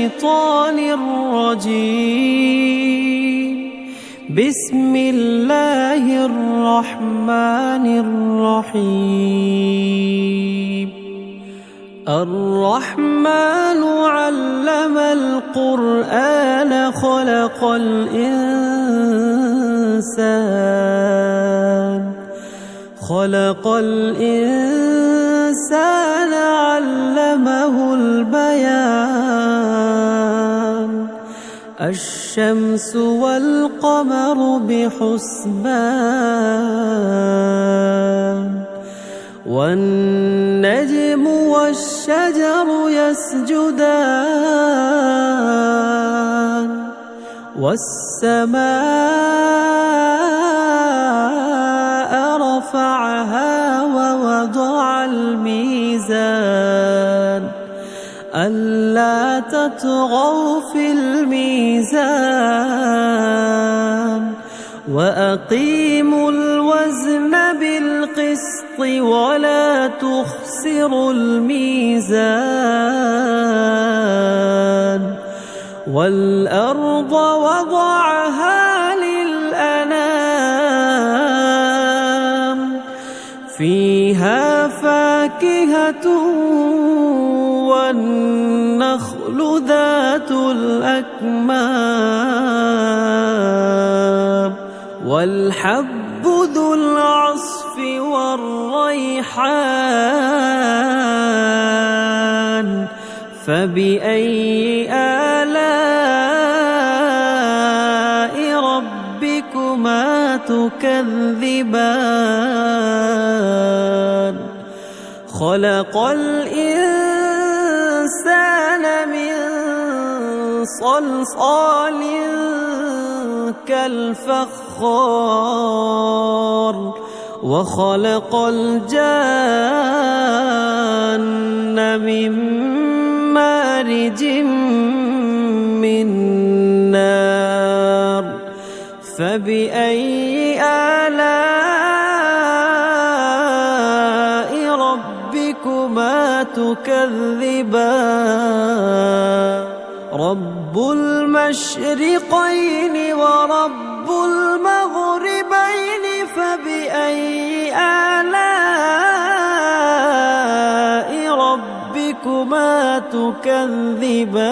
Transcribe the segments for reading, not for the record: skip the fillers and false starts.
الشيطان الرجيم. بسم الله الرحمن الرحيم. الرحمن علم القرآن خلق الإنسان علمه البيان. الشمس والقمر بحسبان والنجم والشجر يسجدان والسماء رفعها ووضع الميزان ألا تطغوا في الميزان وأقيموا الوزن بالقسط ولا تخسروا الميزان. والأرض وضعها للأنام فيها فاكهة والنخل ذات الأكمام والحب ذو العصف والريحان. فبأي آلاء ربكما تكذبان؟ خلق الإنسان من صلصال كالفخار وخلق الجان من مارج من نار. فبأي آلاء ربكما تكذبان؟ رب المشرقين ورب المغربين فبأي آلاء ربكما تكذبان؟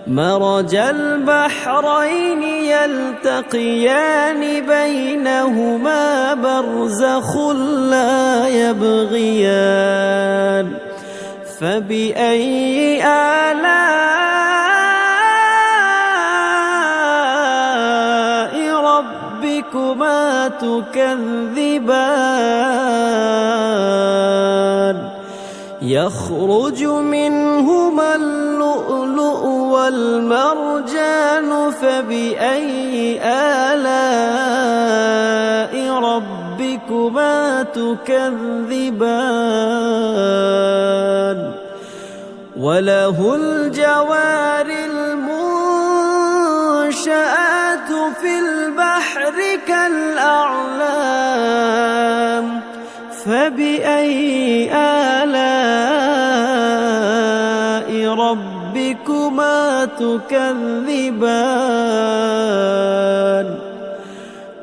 مرج البحرين يلتقيان بينهما برزخ لا يبغيان. فبأي آلاء ربكما تكذبان؟ يخرج منهما اللؤلؤ والمرجان فبأي آلاء ربكما تكذبان؟ وله الجوار المنشآت في البحر كالأعلام. فبأي آلاء ربكما تكذبان؟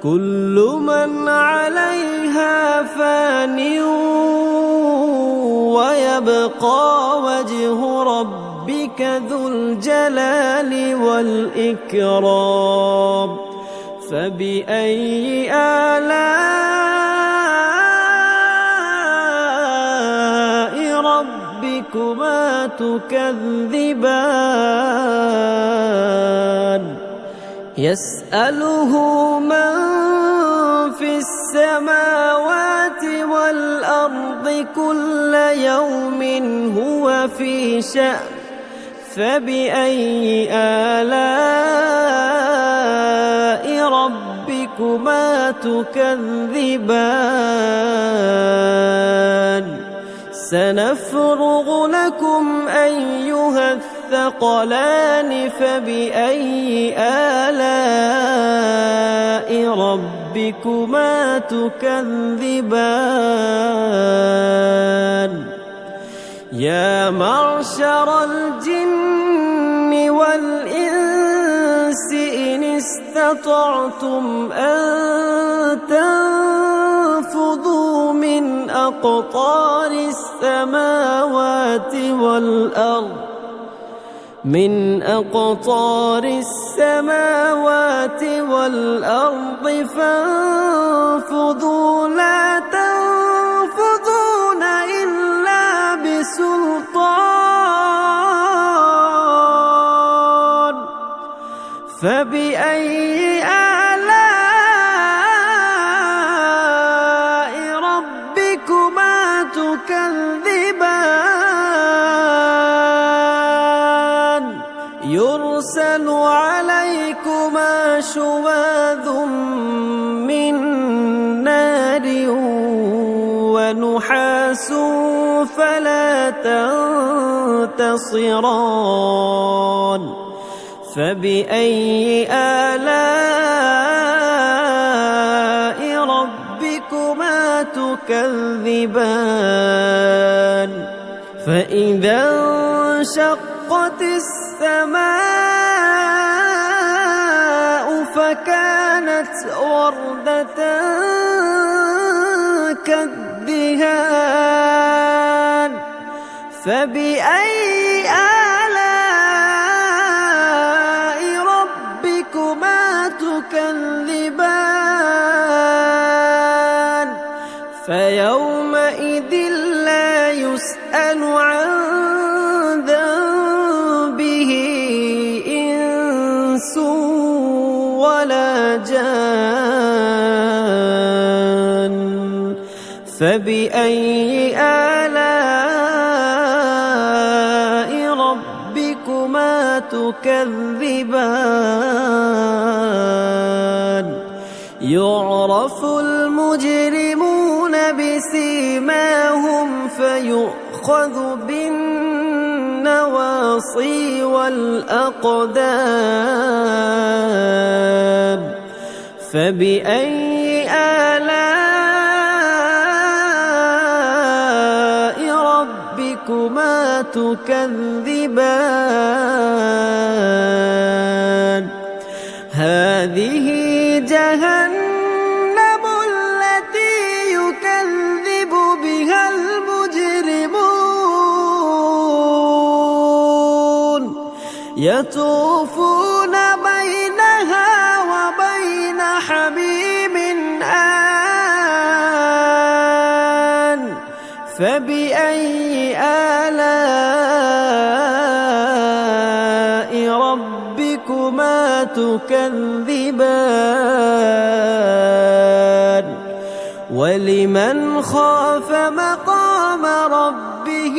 كل من عليها فان ويبقى وجه ربك ذو الجلال والإكرام. فبأي آلاء ربكما تكذبان؟ يسأله من في السماوات والأرض كل يوم هو في شأن. فبأي آلاء ربكما تكذبان؟ سنفرغ لكم أيها الثقلان. فبأي آلاء ربكما تكذبان؟ يا معشر الجن والإنس إن استطعتم أن تنفذوا من أقطار السماوات والأرض فانفذوا لا تنفذون إلا بسلطان فبأي آلاء ربكما تكذبان يرسل عليكما شواظ من نار ونحاس فلا تنتصران فبأي آلاء ربكما تكذبان فإذا انشقت السماء فكانت وردة كالدهان فبأي آلاء ربكما تكذبان فيومئذ لا يسأل عن ذنبه إنس ولا جان فبأي آلاء ربكما تكذبان يعرف المجرمون بسيماهم فيؤخذ بالنواصي والأقدام فبأي آلاء ربكما تكذبان هذه جهنم التي يكذب بها المجرمون يطوفون بينها وبين حميم آن فبأي آلاء ربكما تكذبان ولمن خاف مقام ربه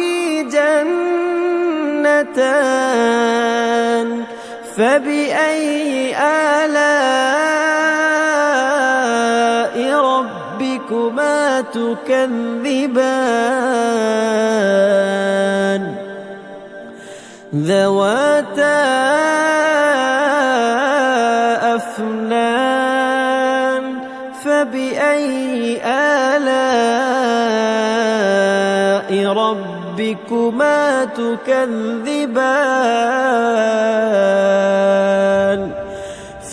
جنتان فبأي آلاء ربكما تكذبان ذواتا أفنان فبأي آلاء ربكما تكذبان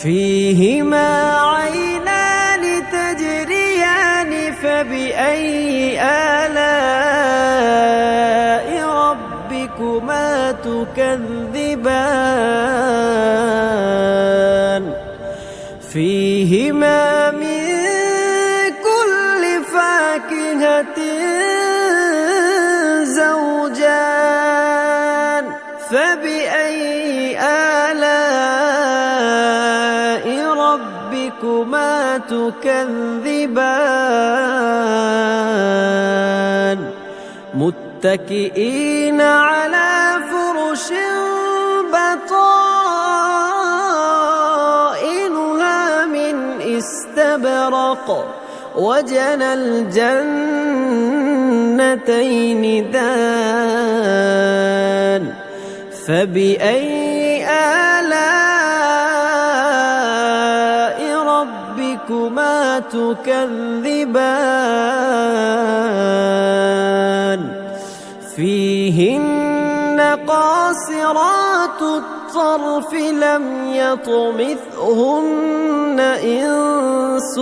فيهما عينان تجريان فبأي آلاء ربكما تكذبان فيهما من كل فاكهة زوجان فبأي آلاء ربكما تكذبان متكئين على فرش بطائنها من استبرق وجنى الجنتين دان فبأي آلاء ربكما تكذبان فيهن قاصرات الطرف لم يطمثهن إنس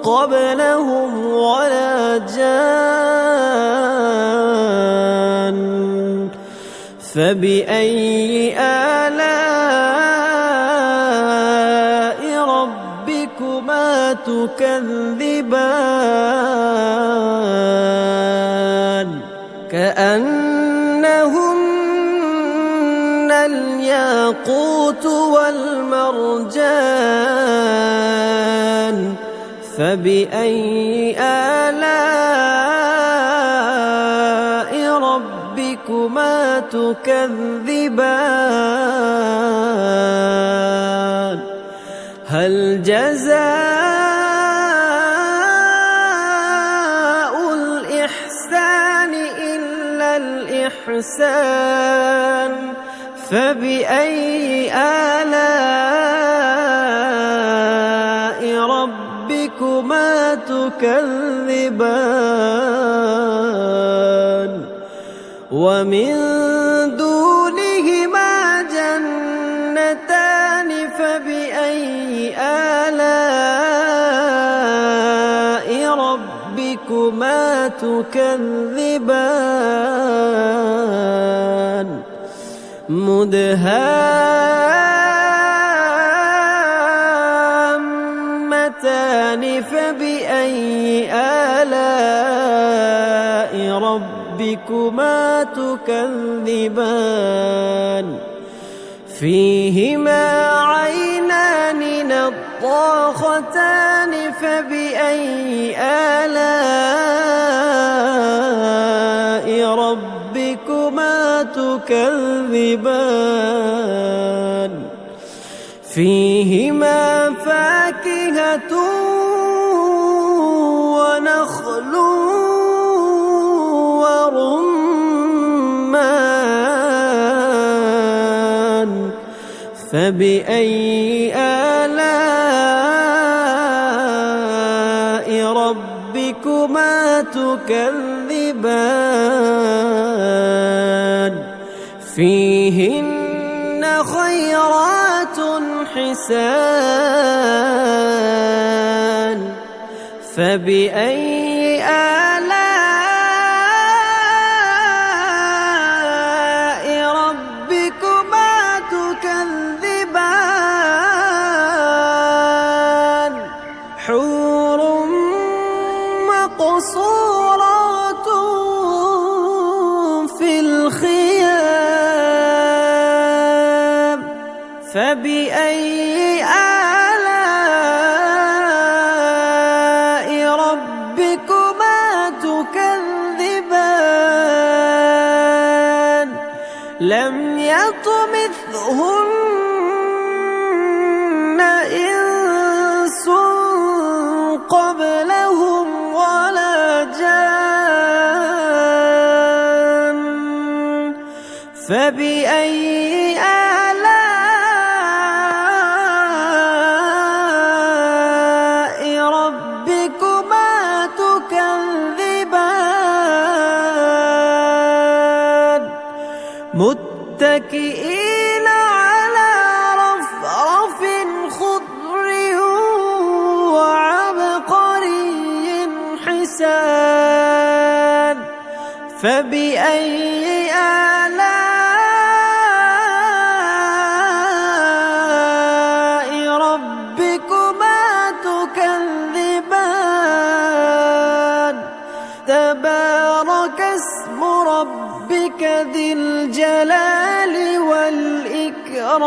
قبلهم ولا جان فبأي آلاء ربكما تكذبان كأنهن الياقوت والمرجان فبأي آلاء ربكما تكذبان هل جزاء الإحسان إلا الإحسان فبأي آلاء ربكما تكذبان ومن دونهما جنتان فبأي آلاء ربكما تكذبان مدهامتان فبأي آلاء ربكما تكذبان فيهما عينان نضاختان فبأي آلاء ربكما تكذبان فيهما فاكهة ونخل ورمان فبأي آلاء ربكما تكذبان فيهن خيرات حسان فبأي آلاء ربكما تكذبان حور مقصورات في الخيام فبأي آلاء ربكما تكذبان لم يطمثهن إنس قبلهم ولا جان فبأي آلاء ربكما تكذبان متكئين على رفرف خضر وعبقري حسان فبأي آلاء ربكما تكذبان تبارك اسم ربك ربك ذي الجلال والإكرام.